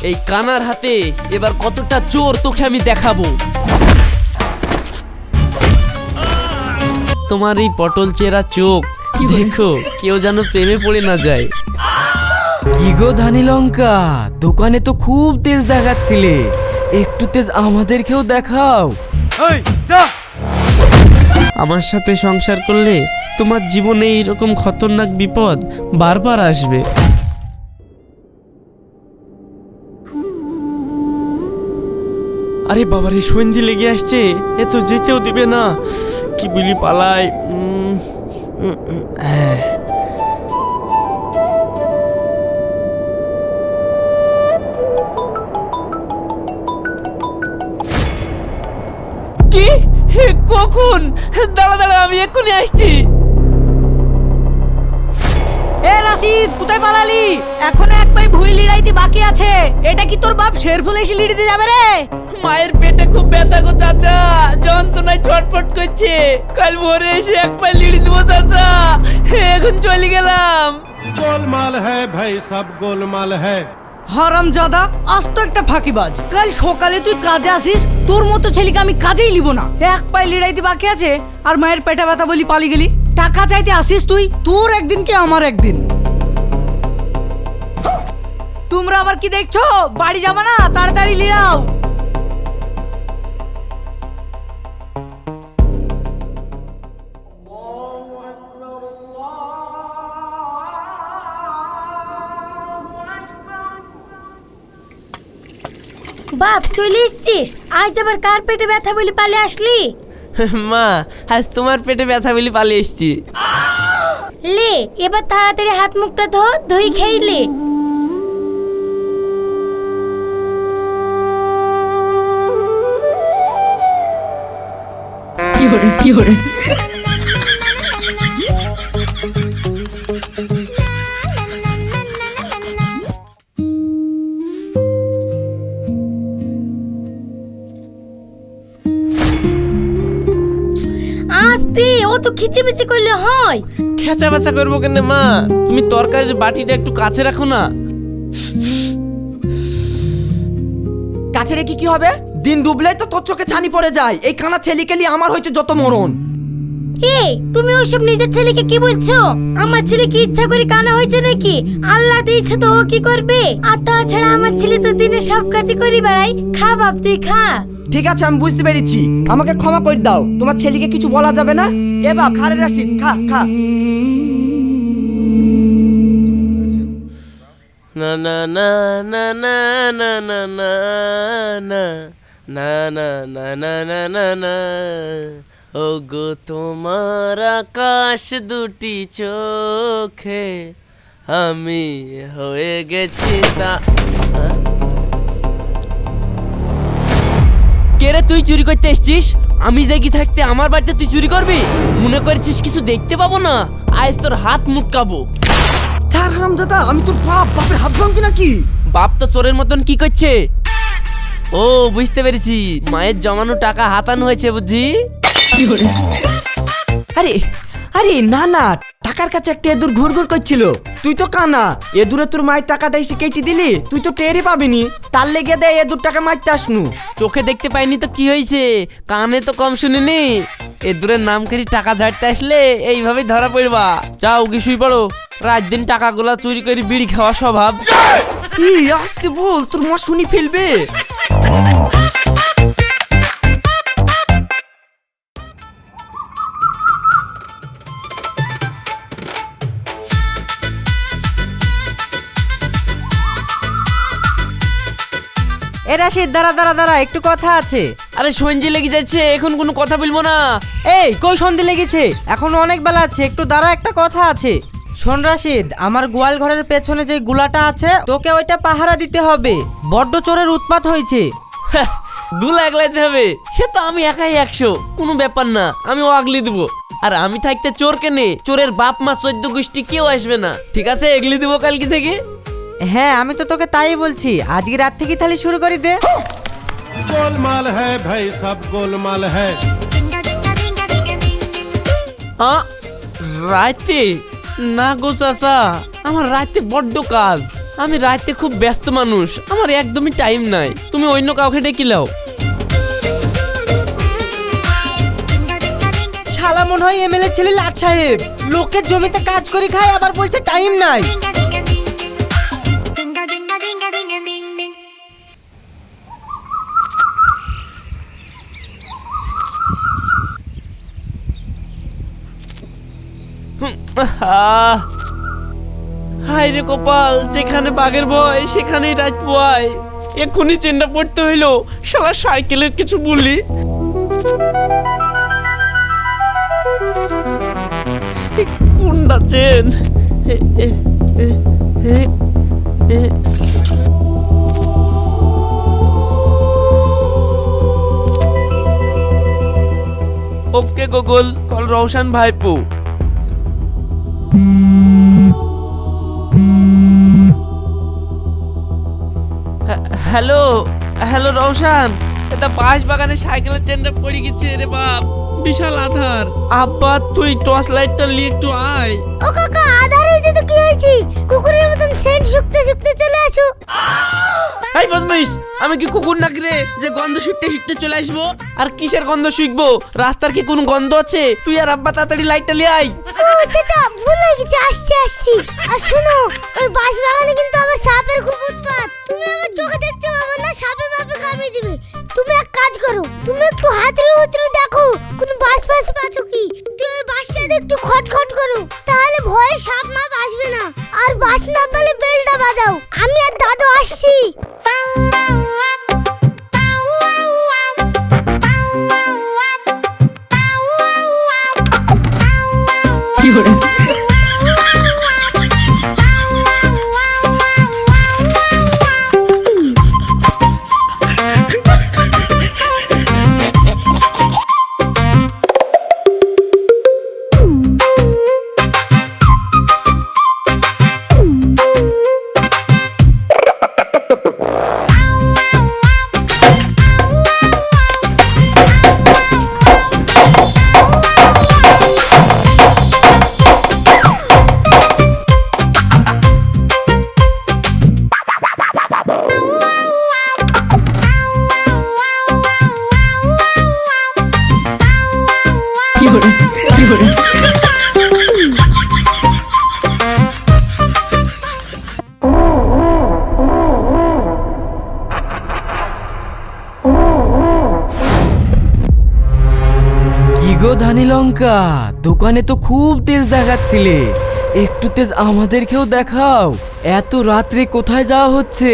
এই কানার হাতে এবার কতটা চোর তোকে আমি দেখাবো। তোমার এই পটল চেরা চোখ দেখো কেউ যেন প্রেমে পড়ে না যায়। কি গো ধানি লঙ্কা, দোকানে তো খুব তেজ দেখাচ্ছিলে, একটু তেজ আমাদেরকেও দেখাও। আমার সাথে সংসার করলে তোমার জীবনে এইরকম খতরনাক বিপদ বারবার আসবে। আরে বাবারে সন্ধি লেগে আসছে, এ তো যেতেও দিবে না, কি বলি পালাই। কি কখন? দাঁড়া দাঁড়া, আমি এক্ষুনি আসছি। এ রাশিদ, কোথায় পালালি? এখনো এক পাই ভুই লিড়াইতে বাকি আছে। এটা কি তোর বাপ শের ফুলে এসে লিড়িতে যাবে রে? মায়ের পেটে খুব ব্যথা গো চাচা, যন্ত্রণায় ছটফট করছে। কাল ভোরে এসে এক পায়ে লিড়ি দেবো চাচা, এখন চলে গেলাম। गोलमाल है भाई, सब गोलमाल है। হারামজাদা, আজ তো একটা ফাঁকিবাজ। কাল সকালে তুই কাজে আসিস, তোর মতো ছেলেকে আমি কাজেই লিব না। এক পায়ে লিড়াইতে বাকি আছে আর মায়ের পেটে ব্যথা বলি পালিয়ে গেলি। টাকা চাইতে আসিস তুই, তোর একদিন কি আমার একদিন। তোমরা আবার কি দেখছো? বাড়ি যাবা না? তাড়াতাড়ি লিড়াও। বাপ চলে এসছিস? আজ আবার কার পেটে ব্যথা বলে পালিয়ে আসলি? মা, আজ তোমার পেটে ব্যথা বলি পালিয়ে এসছি। লে এবার তাড়াতাড়ি হাত মুখটা ধো, ধুই খেইলে। আস্তে, ও তো খিচিবিচি করলে হয়। খেচা বেচা করবো কেন মা? তুমি তরকারির বাটিটা একটু কাছে রাখো না। কাছে রেখে কি হবে? দিন ডুবলে তো তোর চোখে ছানি পড়ে যায়। এই কানা ছেলেকে নিয়ে আমার হয়েছে যত মরণ। এই তুমি ওইসব নিজের ছেলেকে কি বলছো? আমার ছেলে কি ইচ্ছা করে কানা হয়েছে নাকি? আল্লাহ দিয়েছে তো ও কি করবে? আর তাছাড়া আমার ছেলে তো দিনে সব কাজই করে বেড়াই। খা বাপ, তুই খা। ঠিক আছে, আমি বুঝতে পেরেছি, আমাকে ক্ষমা করে দাও। তোমার ছেলেকে কিছু বলা যাবে না। এ বাপ, খা রে রাশিদ, খা খা। না না না না না না না না না না না না না না না না। ও গো তোমার আকাশ দুটি চোখে আমি হয়ে গেছি তা। কে রে তুই চুরি করতে এসছিস? আমি জাগি থাকতে আমার বাড়িতে তুই চুরি করবি? মনে করছিস কিছু দেখতে পাবো না? আজ তোর হাত মুটকাবো। ছাড় হারামজাদা, আমি তোর বাপ, বাপের হাত ভাঙবি নাকি? বাপ তো চোরের মতন কি করছে? ও বুঝতে পেরেছি, মায়ের জমানো টাকা হাতানো হয়েছে বুঝি। আরে আরে না না, টাকার কাছে একটা এদুর ঘুর ঘুর করছিল। তুই তো কানা, এদুরে তোর মায়ের টাকাটা এসে কেটে দিলি, তুই তো টেরই পাবিনি। তার লেগে দেয় এদুর টাকা মারতে আসনু। চোখে দেখতে পাইনি তো কি হয়েছে, কানে তো কম শুনিনি। এ দূরের নাম করি টাকা ঝাড়তে আসলে এইভাবেই ধরা পড়বা। যাও কি শুই পড়ো, রাত দিন টাকাগুলা চুরি করে বিড়ি খাওয়া স্বভাব। এই আসতে বল, তোর মা শুনি ফেলবে। এ রাশিদ, দাঁড়া দাঁড়া দাঁড়া, একটু কথা আছে। আরে সঞ্জি লেগে যাচ্ছে, এখন কোনো কথা বলবো না। এই কই সন্ধে লেগেছে? এখনো অনেক বেলা আছে, একটু দাঁড়া, একটা কথা আছে। শোন রাশিদ, আমার গোয়াল ঘরের পেছনে যে গুলাটা আছে, তোকে ওইটা পাহারা দিতে হবে। বড্ড চোরের উৎপাত হয়েছে। গুলা আগলাইতে হবে? সে তো আমি একাই 100, কোনো ব্যাপার না, আমি ও আগলি দেবো। আর আমি থাকতে চোর কেনে? চোরের বাপ মা 14 গোষ্ঠী কেউ আসবে না। ঠিক আছে, এগলি দেবো কালকে থেকে। হ্যাঁ, আমি তো তোকে তাই বলছি, আজকে রাত থেকে তাহলে শুরু করে দে। गोलमाल है भाई, सब गोलमाल है। রাতে না গো চাচা, আমার রাতে বড্ড কাজ। আমি রাতে খুব ব্যস্ত মানুষ, আমার একদমই টাইম নাই, তুমি অন্য কাউকে ডেকে লাও। শালা মনে হয় এমএলএ ছেলে লাট সাহেব, লোকের জমিতে কাজ করে খায় আবার বলছে টাইম নাই। হাই রে কপাল, যেখানে বাঘের ভয় সেখানেই রাত পোয়ায়। এক্ষুনি চেনটা পড়তে হইলো, সারা সাইকেলের কিছু বলি। কোনটা chain? Okay Google, call Roshan ভাইপো। হ্যালো হ্যালো রওশন, এটা বাঁশ বাগানে সাইকেলের চেনটা পড়ে গেছে রে বাপ, বিশাল আধার। আব্বা তুই টর্চ লাইটটা নিয়ে একটু আয়। ও কাকা, আধার হয়েছে তো কি হয়েছে? কুকুরের মতন সেন্ট শুকতে শুকতে চলে আসো। এই বদমাইশ, আমি কি কুকুর নাকি রে যে গন্ধ শুকতে শুকতে চলে আসবো? আর কিসের গন্ধ শুকবো? রাস্তার কি কোনো গন্ধ আছে? তুই আর আব্বা তাড়াতাড়ি লাইটটা নিয়ে আয়। ও চাচা, ভুল হয়ে গেছে, আসছি। আর শোনো, ওই বাঁশ বাগানে কিন্তু আবার সাপের খুব উৎপাত। তুমি আমার চোখে দেখতে পাবে না, সাপে মাপে কামড়ে দিবে। তুমি এক কাজ করো, তুমি একটু হাতড়ে উতরে দেখো কোনো বাঁশ পাচ্ছো কি। দিয়ে ওই বাঁশটাতে একটু খটখট করো, তাহলে ভয়ে সাপ মাপ আসবে না। আর বাঁশ না পেলে বেলটা বাজাও, আমি আর দাদু আসছি। কি গো ধানি লঙ্কা, দোকানে তো খুব তেজ দেখাচ্ছিলে, একটু তেজ আমাদেরকেও দেখাও। এত রাত্রে কোথায় যাওয়া হচ্ছে?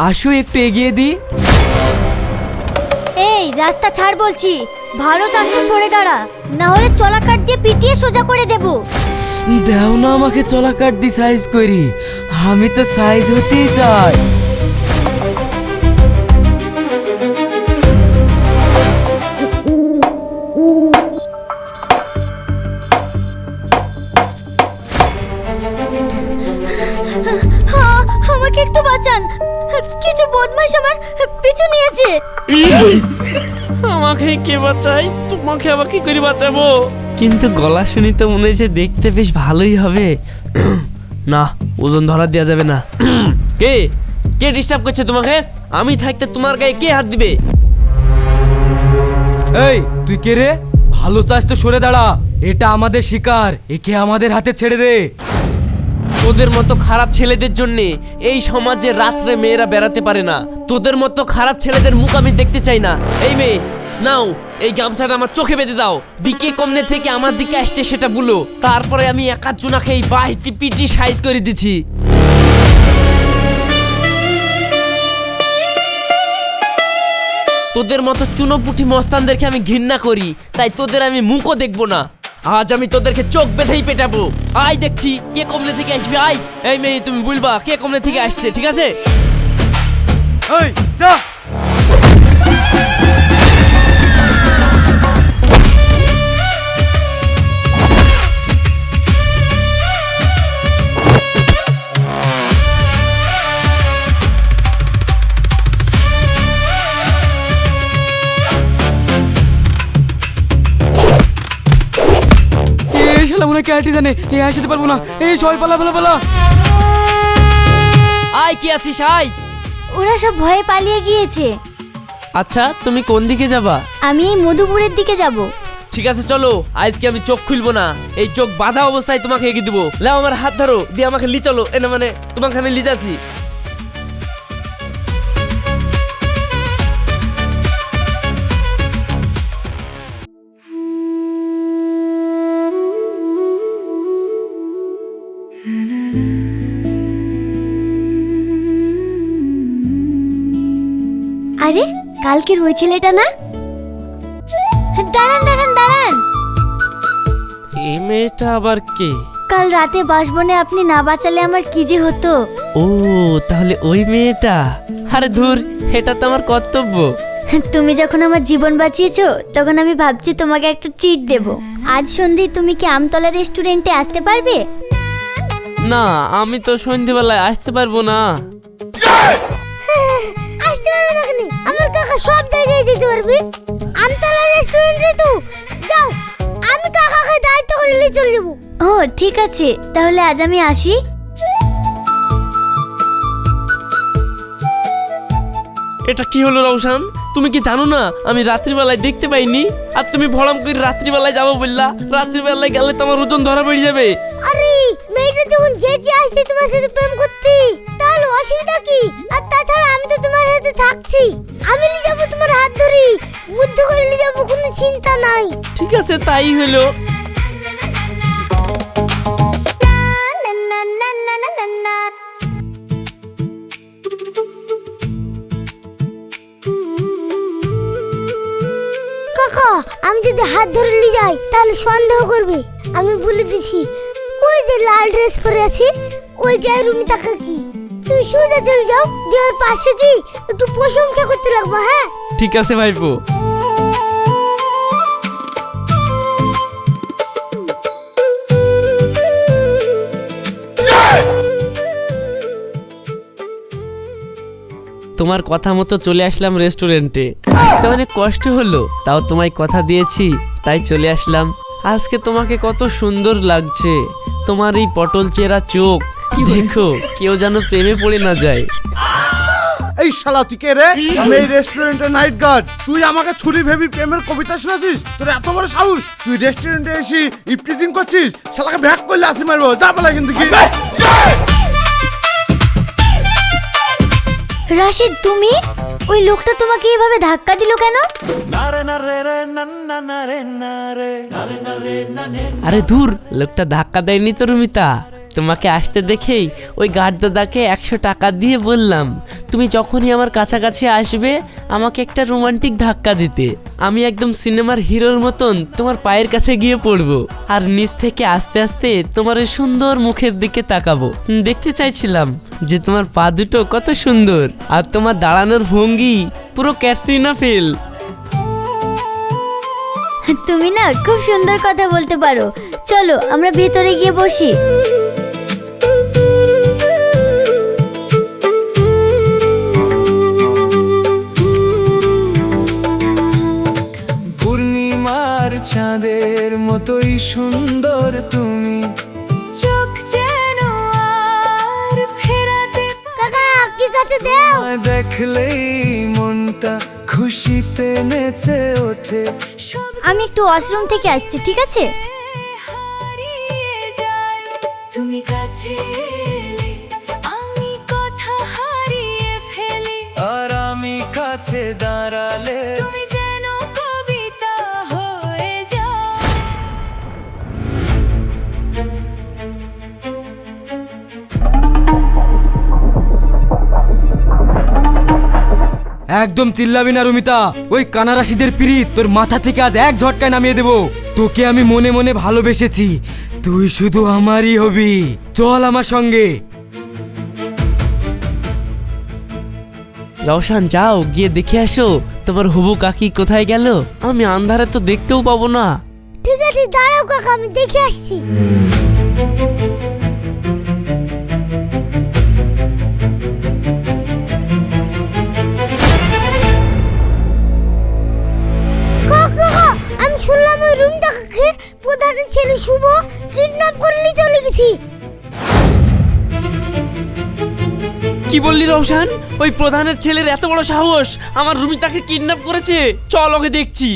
আসো একটু এগিয়ে দি। এই রাস্তা ছাড় বলছি, ভালো চাস তো সরে দাঁড়া, না হলে চলা কাট দিয়ে পিটিয়ে সোজা করে দেব। দাও না আমাকে চলা কাট দি সাইজ করি, আমি তো সাইজ হতেই চাই। আমাকে একটু বাঁচান, কিছু বদমাশ আমার পিছু নিয়েছে। আমাকে কে বাঁচাই? তোমাকে আবার কি করে বাঁচাবো? কিন্তু গলা শুনি তো মনে হচ্ছে দেখতে বেশ ভালোই হবে। না, ওজন ধরা দেওয়া যাবে না। কে কে ডিস্টার্ব করছে তোমাকে? আমি থাকতে তোমার গায়ে কে হাত দিবে? এই তুই কে রে? ভালো চাস তো সরে দাঁড়া, এটা আমাদের শিকার, একে আমাদের হাতে ছেড়ে দে। তোদের মতো খারাপ ছেলেদের জন্য এই সমাজে রাত্রে মেয়েরা বেড়াতে পারে না। তোদের মতো খারাপ ছেলেদের মুখ আমি দেখতে চাই না। এই মেয়ে, নাও এই গামছাটা আমার চোখে বেঁধে দাও। দিকে কমনে থেকে আমার দিকে আসছে সেটা বলো, তারপরে আমি একার জোনাকে এই বাঁশ দিয়ে পিটি সাইজ করে দিচ্ছি। তোদের মতো চুনোপুটি মস্তানদেরকে আমি ঘৃণা করি, তাই তোদের আমি মুখও দেখবো না। আজ আমি তোদেরকে চোখ বেঁধেই পেটাবো। আয় দেখছি কে কমলে থেকে আসবে। আয়, এই মেয়ে তুমি বলবা কে কমলে থেকে আসছে, ঠিক আছে? এই যা। মনে ক্যারেটি জানে, এই আসতে পারবো না। এই সবাই পালা পালা পালা। আয় কি আছিস আয়। ওরা সব ভয়ে পালিয়ে গিয়েছে। আচ্ছা তুমি কোন দিকে যাবা? আমি এই মধুপুরের দিকে যাব। ঠিক আছে চলো, আজকে আমি চোখ খুলবো না, এই চোখ বাঁধা অবস্থায় তোমাকে এগিয়ে দেবো। লাও আমার হাত ধরো, দিয়ে আমাকে লি চলো, এ না মানে তোমাকে আমি লিজাছি। আরে কালকের ওই ছেলেটা না? দাঁড়ান দাঁড়ান দাঁড়ান, এই মেয়েটা আবার কে? কাল রাতে বাসবনে আপনি না বাঁচালে আমার কি যে হতো। ও তাহলে ওই মেয়েটা। আরে ধুর, এটা তো আমার কর্তব্য। তুমি যখন আমার জীবন বাঁচিয়েছো তখন আমি ভাবছি তোমাকে একটা ট্রিট দেব। আজ সন্ধ্যায় তুমি কি আমতলা রেস্টুরেন্টে আসতে পারবে? না আমি তো সন্ধ্যেবেলায় আসতে পারবো না। আসতে পারবে না কেন? আমার কাকা সব জায়গায় যেতে পারবে। আমতলা রেস্টুরেন্টে তো যাও, আমি কাকাকে দায়িত্ব করে নিয়ে চলে যাব। ও ঠিক আছে, তাহলে আজ আমি আসি। এটা কি হলো রওশন, তুমি কি জানো না আমি রাত্রিবেলায় দেখতে পাইনি? আর তুমি ভড়াম করে রাত্রিবেলায় যাবো বললা। রাত্রিবেলায় গেলে তোমার ওজন ধরা পড়ে যাবে। আরে মেয়েটা যখন যেচে আসছে তোমার সাথে প্রেম করতে, তাহলে অসুবিধা কি? আর তাছাড়া আমি তো তোমার সাথে থাকছি, আমি নিয়ে যাবো তোমার হাত ধরে, বুদ্ধি করে নিয়ে যাবো, কোনো চিন্তা নাই। ঠিক আছে তাই হলো। কাকা আমি যদি হাত ধরে নিয়ে যাই তাহলে সন্দেহ করবে। আমি বলে দিছি, ওই যে লাল ড্রেস পরে আছে ওইটাই রুমিতা কাকি। তুমি সোজা চলে যাও, দেওয়ার পাশে কি একটু প্রশংসা করতে লাগবে। হ্যাঁ ঠিক আছে ভাইপো। তোমার কথা মতো চলে আসলাম রেস্টুরেন্টে। আসতে অনেক কষ্ট হলো, তাও তোমায় কথা দিয়েছি তাই চলে আসলাম। আজকে তোমাকে কত সুন্দর লাগছে, তোমার এই পটল চেরা চোখ দেখো, কেউ যেন প্রেমে পড়ে না যায়। এই শালা তুই কে রে? আমি এই রেস্টুরেন্টের নাইট গার্ড। তুই আমাকে ছুরি ভেবি প্রেমের কবিতা শোনাছিস? তোর এত বড় সাহস, তুই রেস্টুরেন্টে এসে ইফটিজিং করছিস? শালাকে ভ্যাক করলে আসি মারবো, যা বলা কিন্তু কি। রাশিদ, তুমি ওই লোকটা তোমাকে এভাবে ধাক্কা দিল কেন? আরে ধুর, লোকটা ধাক্কা দেয়নি তো রুমিতা, তোমাকে আসতে দেখেই ওই গার্ড দাদাকে 100 টাকা দিয়ে বললাম তুমি যখনই আমার কাছাকাছি আসবে আমাকে একটা রোমান্টিক ধাক্কা দিতে। আমি একদম সিনেমার হিরোর মতন তোমার পায়ের কাছে গিয়ে পড়বো, আর নিচ থেকে আস্তে আস্তে তোমার ওই সুন্দর মুখের দিকে তাকাবো। দেখতে চাইছিলাম যে তোমার পা দুটো কত সুন্দর, আর তোমার দাঁড়ানোর ভঙ্গি পুরো ক্যাটরিনা ফিল। তুমি না খুব সুন্দর কথা বলতে পারো। চলো আমরা ভেতরে গিয়ে বসি। পূর্ণিমার চাঁদের মতোই সুন্দর তুমি, চোখ যেন আর ফেরাতে কাকা কি কাছে দাও। দেখলেই মনটা খুশিতে নেচে ওঠে। আমি একটু ওয়াশরুম থেকে আসছি, ঠিক আছে? হারিয়ে যায় তুমি কাছে এলে, আমি কথা হারিয়ে ফেলি, আর আমি কাছে দাঁড়ালে তুমি যেন কবিতা হয়ে যাও। একদম চিল্লাবি না রুমিতা, ওই কানারাশিদের পিরিত তোর মাথা থেকে আজ এক ঝটকায় নামিয়ে দেবো। তোকে আমি মনে মনে ভালোবেসেছি, তুই শুধু আমারই হবি। চল আমার সঙ্গে। রওশন যাও গিয়ে দেখে আসো তোমার হবু কাকি কোথায় গেল, আমি আন্ধারে তো দেখতেও পাবো না। ঠিক আছে দাঁড়াও কাকা, আমি দেখে আসছি। কাকা আমি শুনলাম ওই রুমটা কাকে প্রধানের ছেলে শুভ কিডন্যাপ করে নিয়ে চলে গেছি। কি বললি রওশন? ওই প্রধানের ছেলের এত বড় সাহস আমার রুমিতাকে কিডন্যাপ করেছে? চল ওকে দেখছি।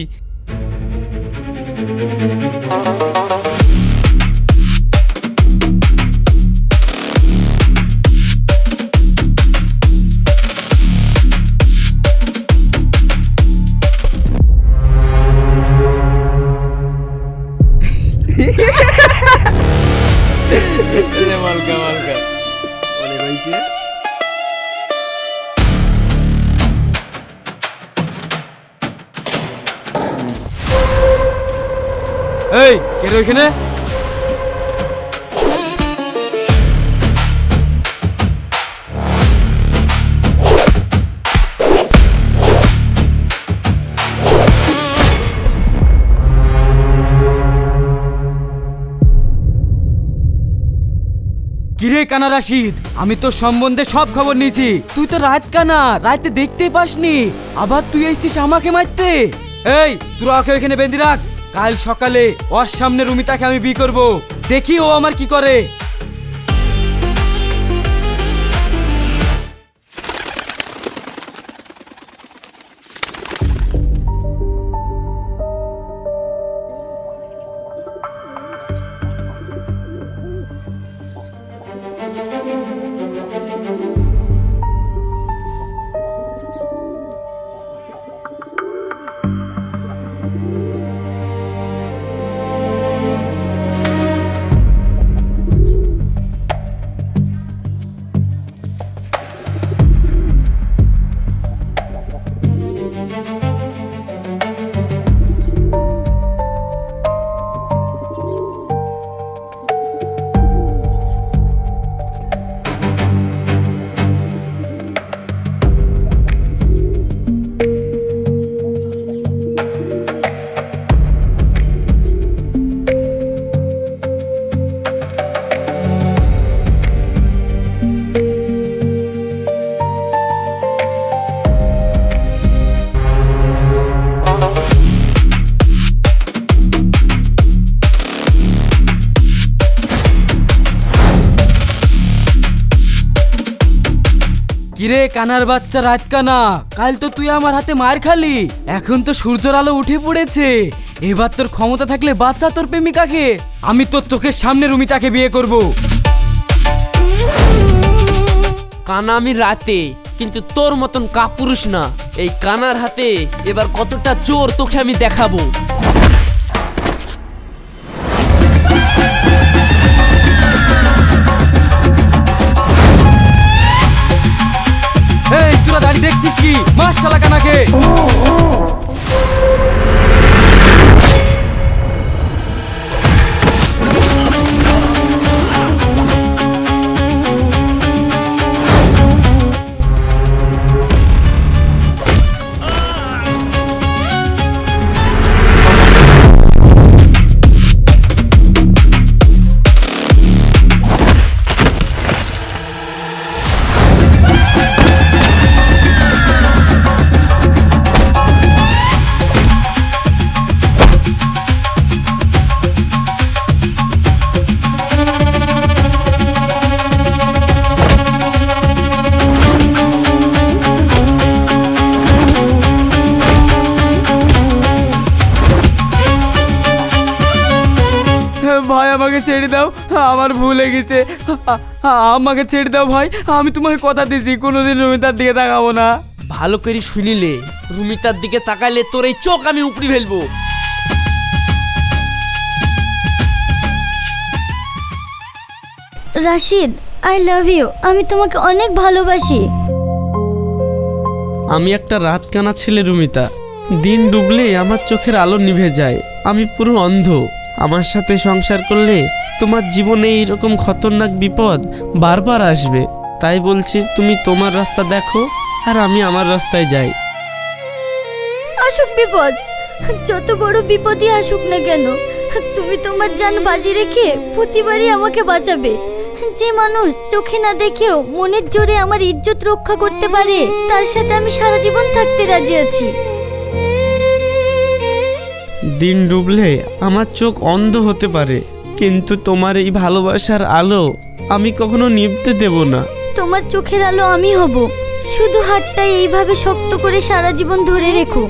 এই কে রে ওইখানে? কিরে কানা রাশিদ, আমি তোর সম্বন্ধে সব খবর নিয়েছি। তুই তো রাত কানা, রাতে দেখতেই পাসনি, আবার তুই এসছিস আমাকে মারতে। এই তোরা ওকে ওইখানে বেঁধে রাখ, কাল সকালে ওর সামনে রুমিতাকে আমি বিয়ে করব, দেখি ও আমার কি করে। কিরে কানার বাচ্চা রাত কানা, কাল তো তুই আমার হাতে মার খালি, এখন তো সূর্যের আলো উঠে পড়েছে, এবার তোর ক্ষমতা থাকলে বাচ্চা তোর প্রেমিকাকে। আমি তোর চোখের সামনে রুমিতাকে বিয়ে করব। কানা আমি রাতে, কিন্তু তোর মতন কাপুরুষ না। এই কানার হাতে এবার কতটা জোর তোকে আমি দেখাবো। এই তোরা দাঁড়িয়ে দেখছিস কি? মার শালা কানাকে। ভাই আমাকে ছেড়ে দাও, আমার ভুল হয়ে গেছে, আমাকে ছেড়ে দাও ভাই, আমি তোমাকে কথা দিছি কোনোদিন রুমিতার দিকে তাকাবো না। ভালো করে শুনিলে, রুমিতার দিকে তাকাইলে তোর এই চোখ আমি উপড়ি ফেলবো। Rashid, I love you. আমি তোমাকে অনেক ভালোবাসি। আমি একটা রাত কানা ছেলে রুমিতা, দিন ডুবলে আমার চোখের আলো নিভে যায়, আমি পুরো অন্ধ। আমার সাথে সংসার করলে তোমার জীবনে এইরকম খতরনাক বিপদ বারবার আসবে, তাই বলছি তুমি তোমার রাস্তা দেখো আর আমি আমার রাস্তায় যাই। আসুক বিপদ, যত বড় বিপদই আসুক না কেন, তুমি তোমার জান বাজি রেখে প্রতিবারই আমাকে বাঁচাবে। যে মানুষ চোখে না দেখেও মনের জোরে আমার ইজ্জত রক্ষা করতে পারে, তার সাথে আমি সারা জীবন থাকতে রাজি আছি। দিন ডুবলে আমার চোখ অন্ধ হতে পারে, কিন্তু তোমার এই ভালোবাসার আলো আমি কখনো নিভতে দেব না। তোমার চোখের আলো আমি হব। শুধু হাতটা এইভাবে শক্ত করে সারা জীবন ধরে রেখো।